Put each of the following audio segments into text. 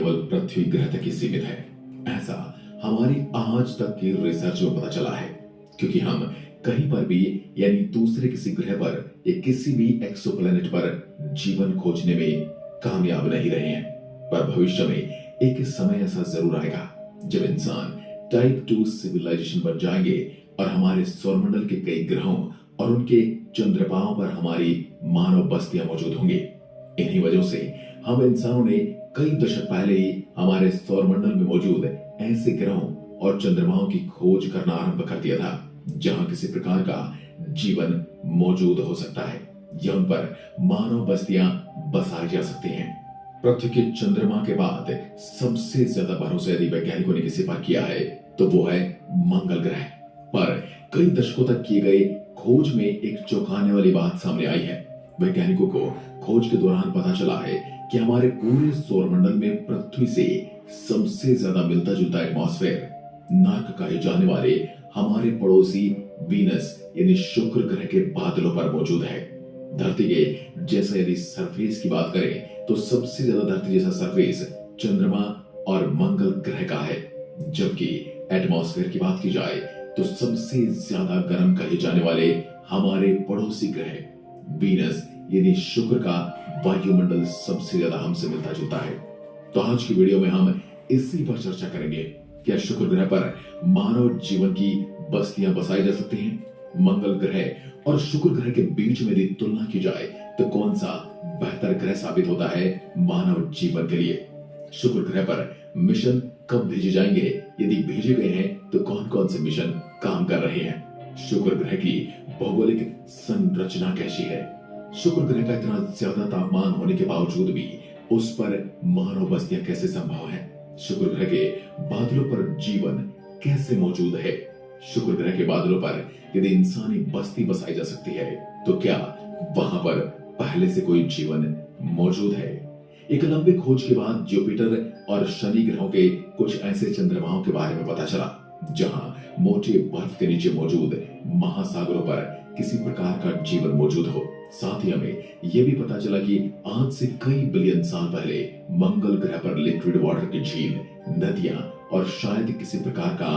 केवल पृथ्वी ग्रह तक ही सीमित है, ऐसा हमारी आज तक की रिसर्च में पता चला है। क्योंकि हम कहीं पर भी यानी दूसरे किसी ग्रह पर या किसी भी एक्सोप्लैनेट पर जीवन खोजने में कामयाब नहीं रहे हैं। पर भविष्य में एक समय ऐसा जरूर आएगा जब इंसान टाइप 2 सिविलाइजेशन बन जाएंगे और हमारे सौरमंडल के कई ग्रहों और उनके चंद्रमाओं पर हमारी मानव बस्तियां मौजूद होंगी। इन्हीं वजहों से हम इंसानों ने कई दशक पहले ही हमारे सौरमंडल में मौजूद ऐसे ग्रहों और चंद्रमाओं की खोज करना आरंभ कर दिया था जहां किसी प्रकार का जीवन मौजूद हो सकता है या उन पर मानव बस्तियां बसाई जा सकती हैं। पृथ्वी के चंद्रमा के बाद सबसे ज्यादा भरोसा यदि वैज्ञानिकों ने किसी पर किया है तो वो है मंगल ग्रह पर। कई दशकों तक किए गए खोज में एक चौंकाने वाली बात सामने आई है। वैज्ञानिकों को खोज के दौरान पता चला है कि हमारे पूरे सौरमंडल में पृथ्वी से सबसे ज्यादा मिलता जुलता एटमॉस्फेयर नार्क कहे जाने वाले हमारे पड़ोसी वीनस यानी शुक्र ग्रह के बादलों पर मौजूद है। धरती के जैसा यदि सरफेस की बात करें तो सबसे ज्यादा धरती जैसा सरफेस चंद्रमा और मंगल ग्रह का है, जबकि एटमॉस्फेयर की बात की जाए तो सबसे ज्यादा गर्म कहे जाने वाले हमारे पड़ोसी ग्रह वीनस यानी शुक्र का वायुमंडल सबसे ज्यादा हमसे मिलता जुलता है। तो आज की वीडियो में हम इसी पर चर्चा करेंगे। क्या शुक्र ग्रह पर मानव जीवन की बस्तियां बसाई जा सकती हैं? मंगल ग्रह और शुक्र ग्रह के बीच में यदि तुलना की जाए तो कौन सा बेहतर ग्रह साबित होता है मानव जीवन के लिए? शुक्र ग्रह पर मिशन कब भेजे जाएंगे? यदि भेजे गए हैं तो कौन कौन से मिशन काम कर रहे हैं? शुक्र ग्रह की भौगोलिक संरचना कैसी है? शुक्र ग्रह का इतना ज्यादा तापमान होने के बावजूद भी उस पर मानव बस्तियां कैसे संभव है? शुक्र ग्रह के बादलों पर जीवन कैसे मौजूद है? शुक्र ग्रह के बादलों पर यदि इंसानी बस्ती बसाई जा सकती है तो क्या वहां पर पहले से कोई जीवन मौजूद है? एक लंबी खोज के बाद जुपिटर और शनि ग्रहों के कुछ ऐसे चंद्रमाओं के बारे में पता चला जहां मोटे बर्फ के नीचे मौजूद महासागरों पर किसी प्रकार का जीवन मौजूद हो। साथ ही हमें यह भी पता चला कि आज से कई बिलियन साल पहले मंगल ग्रह पर लिक्विड वाटर की झील, नदियां और शायद किसी प्रकार का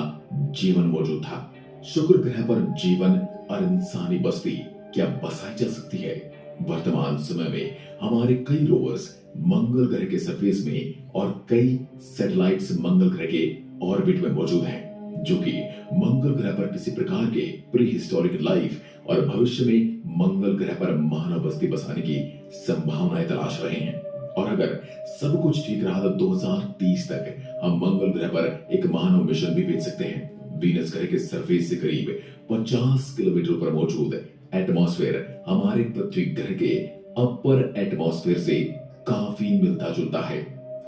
जीवन मौजूद था। शुक्र ग्रह पर जीवन और इंसानी बस्ती क्या बसाई जा सकती है? वर्तमान समय में हमारे कई रोवर्स मंगल ग्रह के सरफेस में और कई सैटेलाइट्स मंगल ग्रह के ऑर्बिट में मौजूद हैं, जो कि मंगल ग्रह पर किसी प्रकार के प्री हिस्टोरिक लाइफ और भविष्य में मंगल ग्रह पर मानव बस्ती बसाने की संभावनाएं तलाश रहे हैं। और अगर सब कुछ ठीक रहा तो 2030 तक हम मंगल ग्रह पर एक मानव मिशन भी भेज सकते हैं। वीनस ग्रह के सरफेस से करीब 50 किलोमीटर पर मौजूद एटमॉस्फेयर हमारे पृथ्वी ग्रह के अपर एटमॉस्फेयर से काफी मिलता जुलता है।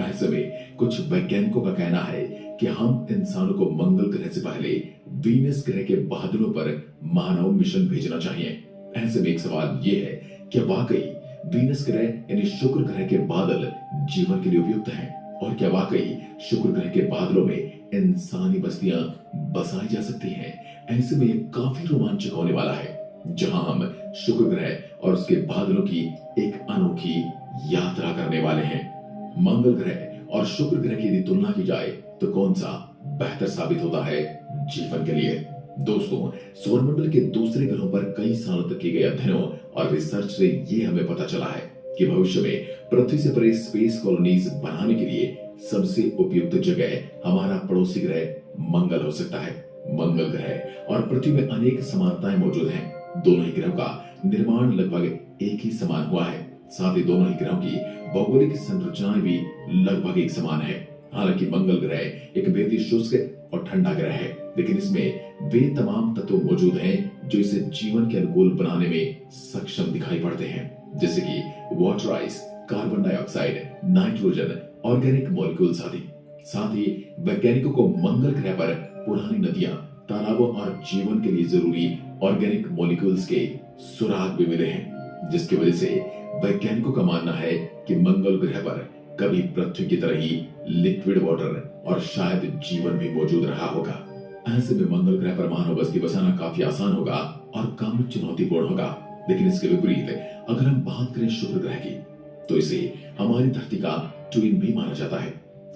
ऐसे में कुछ वैज्ञानिकों का कहना है कि हम इंसानों को मंगल ग्रह से पहले वीनस ग्रह के बादलों पर मानव मिशन भेजना चाहिए। ऐसे में एक सवाल यह है कि वाकई वीनस ग्रह यानी शुक्र ग्रह के बादल जीवन के लिए उपयुक्त हैं? और क्या वाकई शुक्र ग्रह के बादलों में इंसानी बस्तियां बसाई जा सकती हैं? ऐसे में काफी रोमांचक होने वाला है जहां हम शुक्र ग्रह और उसके बादलों की एक अनोखी यात्रा करने वाले हैं। मंगल ग्रह और शुक्र ग्रह की यदि तुलना की जाए तो कौन सा बेहतर साबित होता है जीवन के लिए? दोस्तों, सौरमंडल के दूसरे ग्रहों पर कई सालों तक किए गए अध्ययनों और रिसर्च से ये हमें पता चला है कि भविष्य में पृथ्वी से परे स्पेस कॉलोनीज बनाने के लिए सबसे उपयुक्त जगह हमारा पड़ोसी ग्रह मंगल हो सकता है। मंगल ग्रह और पृथ्वी में अनेक समानताएं मौजूद हैं। दोनों ही ग्रहों का निर्माण लगभग एक ही समान हुआ है। साथ ही दोनों ही ग्रहों की भौगोलिक संरचनाएं भी लगभग एक समान है। हालांकि मंगल ग्रह एक बेहद शुष्क और ठंडा ग्रह है, लेकिन इसमें वे तमाम तत्व मौजूद हैं जो इसे जीवन के अनुकूल बनाने में सक्षम दिखाई पड़ते हैं, जैसे कि water ice, carbon dioxide, nitrogen, organic molecules आदि। साथ ही वैज्ञानिकों को मंगल ग्रह पर पुरानी नदियां, तालाबों और जीवन के लिए जरूरी ऑर्गेनिक मॉलिक्यूल्स के सुराग भी मिले हैं, जिसकी वजह से वैज्ञानिकों का मानना है कि मंगल ग्रह पर कभी पृथ्वी की तरह ही लिक्विड वाटर और शायद जीवन भी मौजूद रहा होगा। ऐसे में मंगल ग्रह पर मानव बस्ती बसाना काफी आसान होगा और कम चुनौतीपूर्ण होगा। लेकिन इसके विपरीत अगर हम बात करें शुक्र ग्रह की तो इसे हमारी धरती का ट्विन भी माना जाता है।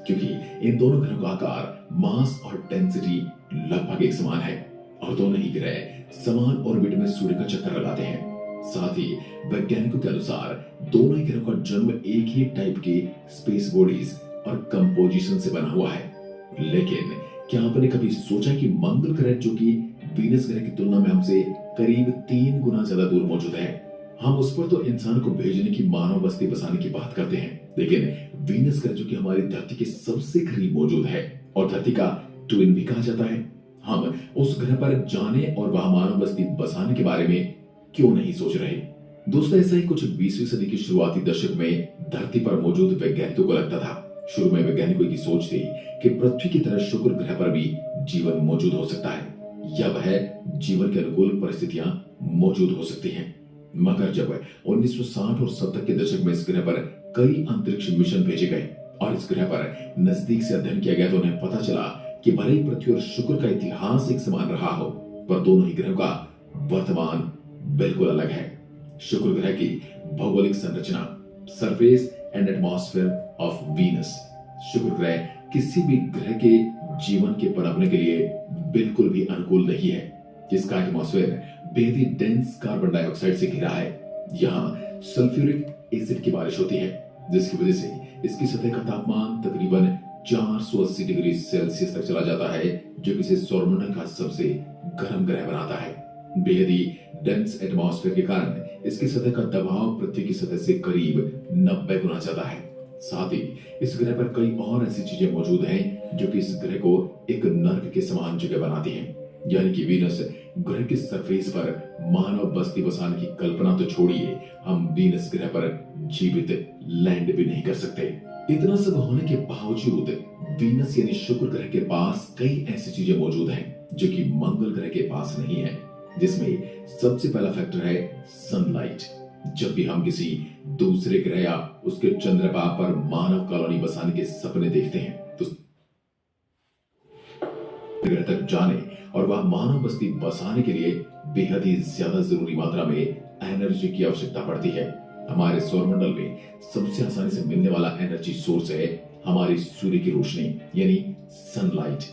क्योंकि इन दोनों ग्रहों का आकार, मास और डेंसिटी लगभग एक समान है और दोनों ही ग्रह समान ऑर्बिट में सूर्य का चक्कर लगाते हैं। साथ ही वैज्ञानिकों के अनुसार दोनों ही ग्रहों का जन्म एक ही टाइप के स्पेस बॉडीज और कंपोजिशन से बना हुआ है। लेकिन क्या आपने कभी सोचा कि मंगल ग्रह, जो कि वीनस ग्रह की तुलना में हमसे करीब 3 गुना ज्यादा दूर मौजूद है, हम उस पर तो इंसान को भेजने की, मानव बस्ती बसाने की बात करते हैं, लेकिन वीनस ग्रह, जो कि हमारी धरती के सबसे करीब मौजूद है और धरती का ट्विन भी कहा जाता है, हम उस ग्रह पर जाने और वहां मानव बस्ती बसाने के बारे में क्यों नहीं सोच रहे? दोस्तों, ऐसा ही कुछ 20वीं सदी के शुरुआती दशक में धरती पर मौजूद वैज्ञानिकों को लगता था। शुरू में वैज्ञानिकों की सोच थी कि पृथ्वी की तरह शुक्र ग्रह पर भी जीवन मौजूद हो सकता है या वह जीवन के अनुकूल परिस्थितियां मौजूद हो सकती हैं। मगर जब 1960 और 70 के दशक में इस ग्रह पर कई अंतरिक्ष मिशन भेजे गए और इस ग्रह पर नजदीक से अध्ययन किया गया, तो उन्हें पता चला कि भले ही पृथ्वी और शुक्र का इतिहास एक समान रहा हो, पर दोनों ही ग्रहों का वर्तमान बिल्कुल अलग है। शुक्र ग्रह की भौगोलिक संरचना, surface and atmosphere of Venus, शुक्र ग्रह किसी भी ग्रह के जीवन के पनपने के लिए बिल्कुल भी अनुकूल नहीं है। इसका एटमॉस्फेयर बेहद ही डेंस कार्बन डाइऑक्साइड से घिरा है। यहाँ सल्फ्यूरिक एसिड की बारिश होती है, जिसकी वजह से इसकी सतह का तापमान तकरीबन 480 डिग्री सेल्सियस तक चला जाता है, जो इसे सौरमंडल का सबसे गर्म ग्रह बनाता है। बेहद ही डेंस एटमॉस्फेयर के कारण इसकी सतह का दबाव पृथ्वी की सतह से करीब 90 गुना ज्यादा है। साथ ही इस ग्रह पर कई और ऐसी चीजें मौजूद हैं जो कि इस ग्रह को एक नर्क के समान जगह बनाती हैं। यानी कि वीनस ग्रह के सरफेस पर मानव बस्ती बसाने की कल्पना तो छोड़िए, हम वीनस ग्रह पर जीवित लैंड भी नहीं कर सकते। इतना सब होने के बावजूद वीनस यानी शुक्र ग्रह के पास कई ऐसी चीजें मौजूद हैं जो कि मंगल ग्रह के पास नहीं है, जिसमें सबसे पहला फैक्टर है सनलाइट। जब भी हम किसी दूसरे ग्रह या उसके चंद्रमा पर मानव कॉलोनी बसाने के सपने देखते हैं, तो ग्रह तक जाने और वहां मानव बस्ती बसाने के लिए बेहद ही ज्यादा जरूरी मात्रा में एनर्जी की आवश्यकता पड़ती है। हमारे सौरमंडल में सबसे आसानी से मिलने वाला एनर्जी सोर्स है हमारी सूर्य की रोशनी यानी सनलाइट।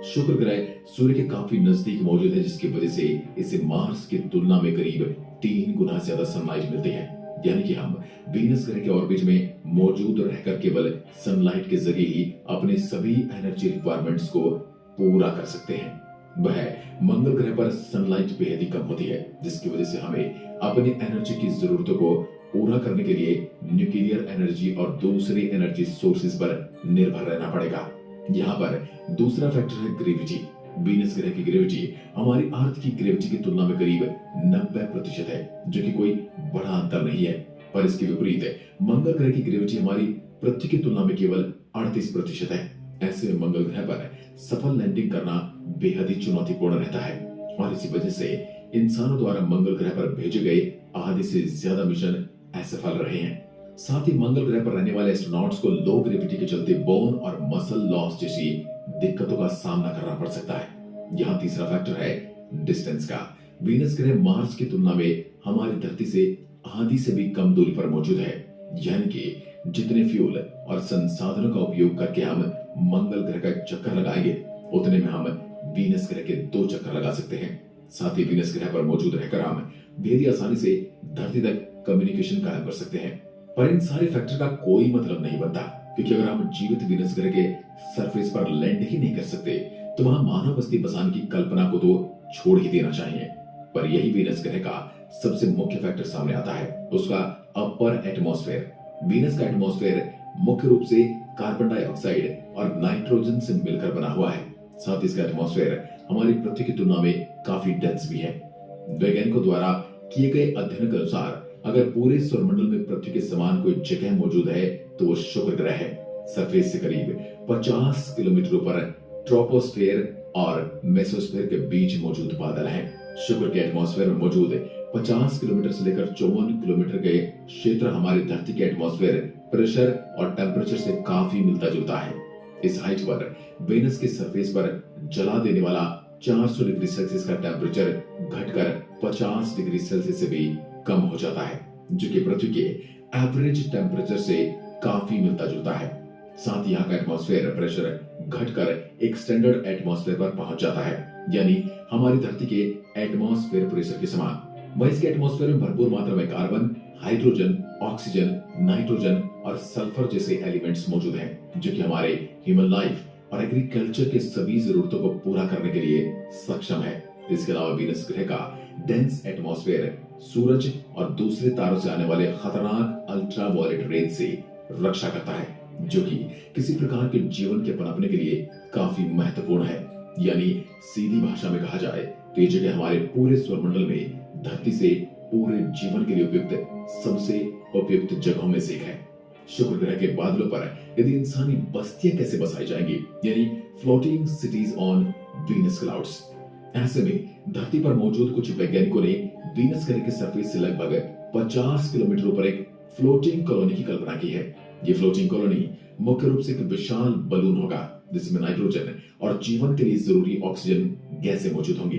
शुक्र ग्रह सूर्य के काफी नजदीक मौजूद है, जिसकी वजह से इसे मार्स की तुलना में करीब 3 गुना ज्यादा सनलाइट मिलती है। यानी कि हम वीनस ग्रह के ऑर्बिट में मौजूद रहकर केवल सनलाइट के जरिए ही अपने सभी एनर्जी रिक्वायरमेंट्स को पूरा कर सकते हैं। वह मंगल ग्रह पर सनलाइट बेहद ही कम होती है, जिसकी वजह से हमें अपनी एनर्जी की जरूरतों को पूरा करने के लिए न्यूक्लियर एनर्जी और दूसरे एनर्जी सोर्सेज पर निर्भर रहना पड़ेगा। यहाँ पर दूसरा फैक्टर है ग्रेविटी। वीनस ग्रह की ग्रेविटी हमारी अर्थ की ग्रेविटी की तुलना में करीब 90% है, जो कि कोई बड़ा अंतर नहीं है। पर इसके विपरीत मंगल ग्रह की ग्रेविटी हमारी पृथ्वी की तुलना में केवल 38% है। ऐसे में मंगल ग्रह पर सफल लैंडिंग करना बेहद ही चुनौतीपूर्ण रहता है और इसी वजह से इंसानों द्वारा मंगल ग्रह पर भेजे गए आधे से ज्यादा मिशन असफल रहे हैं। साथ ही मंगल ग्रह पर रहने वाले एस्ट्रोनॉट्स को लो ग्रेविटी के चलते बोन और मसल लॉस जैसी दिक्कतों का सामना करना पड़ सकता है। यहाँ तीसरा फैक्टर है डिस्टेंस का। वीनस ग्रह मार्स की तुलना में हमारी धरती से आधी से भी कम दूरी पर मौजूद है। यानी कि जितने फ्यूल और संसाधनों का उपयोग करके हम मंगल ग्रह का चक्कर लगाएंगे, उतने में हम वीनस ग्रह के 2 चक्कर लगा सकते हैं। साथ ही वीनस ग्रह पर मौजूद रहकर हम बेहद आसानी से धरती तक कम्युनिकेशन कायम कर सकते हैं। पर इन सारे फैक्टर का कोई मतलब नहीं बनता, क्योंकि अगर हम जीवित वीनस ग्रह के सरफेस पर लैंड ही नहीं कर सकते, तो वहां मानव बस्ती बसाने की कल्पना को तो छोड़ ही देना चाहिए। पर यही वीनस ग्रह का सबसे मुख्य फैक्टर सामने आता है, उसका अपर एटमॉस्फेयर। वीनस का एटमॉस्फेयर मुख्य रूप से कार्बन डाइऑक्साइड और नाइट्रोजन से मिलकर बना हुआ है। साथ ही इसका एटमॉस्फेयर हमारी पृथ्वी की तुलना में काफी डेंस भी है। वैज्ञानिकों द्वारा किए गए अध्ययन के अनुसार अगर पूरे सौरमंडल में पृथ्वी के समान कोई जगह मौजूद है, तो वो शुक्र ग्रह है। सरफेस से करीब 50 किलोमीटर ऊपर ट्रोपोस्फेयर और मेसोस्फेयर के बीच मौजूद बादल हैं। शुक्र के एटमॉस्फेयर में मौजूद 50 किलोमीटर से लेकर 54 किलोमीटर के क्षेत्र हमारी धरती के एटमॉस्फेयर, प्रेशर और टेम्परेचर से काफी मिलता जुलता है। इस हाइट पर वेनस के सरफेस पर जला देने वाला 400 डिग्री सेल्सियस का टेम्परेचर घटकर 50 डिग्री सेल्सियस से भी कम हो जाता है, जो कि पृथ्वी के एवरेज टेम्परेचर से काफी मिलता जुलता है। साथ ही यहाँ का एटमॉस्फेयर प्रेशर घटकर एक स्टैंडर्ड एटमॉस्फेयर पर पहुंच जाता है, यानी हमारी धरती के एटमॉस्फेयर प्रेशर के समान। वह इसके एटमॉस्फेयर में भरपूर मात्रा में कार्बन, हाइड्रोजन, ऑक्सीजन, नाइट्रोजन और सल्फर जैसे एलिमेंट्स मौजूद हैं, जो कि हमारे ह्यूमन लाइफ और एग्रीकल्चर के सभी जरूरतों को पूरा करने के लिए सक्षम है। इसके अलावा वीनस ग्रह का डेंस एटमॉस्फेयर सूरज और दूसरे तारों से आने वाले खतरनाक अल्ट्रावायलेट रेज से रक्षा करता है, जो कि किसी प्रकार के जीवन के पनपने के लिए काफी महत्वपूर्ण है। यानी सीधी भाषा में कहा जाए तो ये जगह हमारे पूरे सौरमंडल में धरती से पूरे जीवन के लिए उपयुक्त सबसे उपयुक्त जगहों में से एक है। शुक्र ग्रह के बादलों पर यदि इंसानी बस्तियां कैसे बसाई जाएंगी, यानी floating CTs on Venus clouds. ऐसे में धरती पर मौजूद कुछ वैज्ञानिकों ने वीनस ग्रह के सरफेस से लगभग 50 किलोमीटर ऊपर एक फ्लोटिंग कॉलोनी की कल्पना की है। ये फ्लोटिंग कॉलोनी मुख्य रूप से एक विशाल बलून होगा, जिसमें नाइट्रोजन और जीवन के लिए जरूरी ऑक्सीजन गैसें मौजूद होंगी,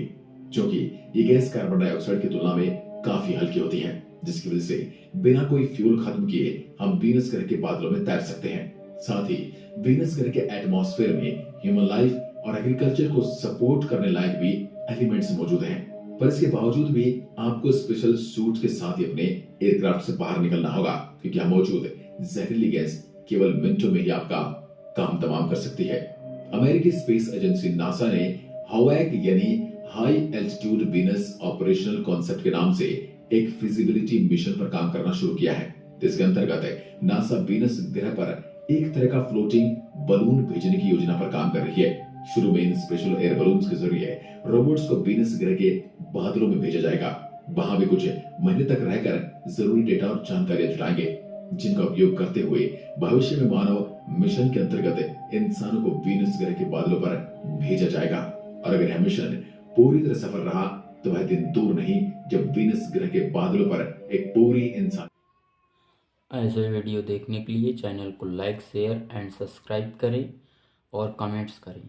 क्योंकि ये गैस कार्बन डाइऑक्साइड की तुलना में काफी हल्की होती है, जिसकी वजह से बिना कोई फ्यूल खत्म किए हम वीनस ग्रह के बादलों में तैर सकते हैं। साथ ही वीनस ग्रह के एटमॉस्फेयर में ह्यूमन लाइफ और एग्रीकल्चर को सपोर्ट करने लायक भी एलिमेंट्स मौजूद हैं। पर इसके बावजूद भी आपको स्पेशल सूट के साथ ही अपने एयरक्राफ्ट से बाहर निकलना होगा, क्योंकि यहाँ मौजूद जहरीली गैस केवल मिनटों में ही आपका काम तमाम कर सकती है। अमेरिकी स्पेस एजेंसी नासा ने हवाक यानी high altitude Venus operational concept के नाम से एक फिजिबिलिटी मिशन पर काम करना शुरू किया है। इसके अंतर्गत नासा वीनस ग्रह पर एक तरह का फ्लोटिंग बलून भेजने की योजना पर काम कर रही है। शुरू में इन स्पेशल एयर बलून्स के जरिए रोबोट्स को वीनस ग्रह के बादलों में भेजा जाएगा। वहां भी कुछ महीने तक रहकर जरूरी डेटा और जानकारियां जुटाएंगे, जिनका उपयोग करते हुए भविष्य में मानव मिशन के अंतर्गत इंसानों को वीनस ग्रह के बादलों पर भेजा जाएगा। और अगर यह मिशन पूरी तरह सफल रहा तो वह दिन दूर नहीं जब वीनस ग्रह के बादलों पर एक पूरी इंसान। ऐसे वीडियो देखने के लिए चैनल को लाइक, शेयर एंड सब्सक्राइब करें और कमेंट्स करें।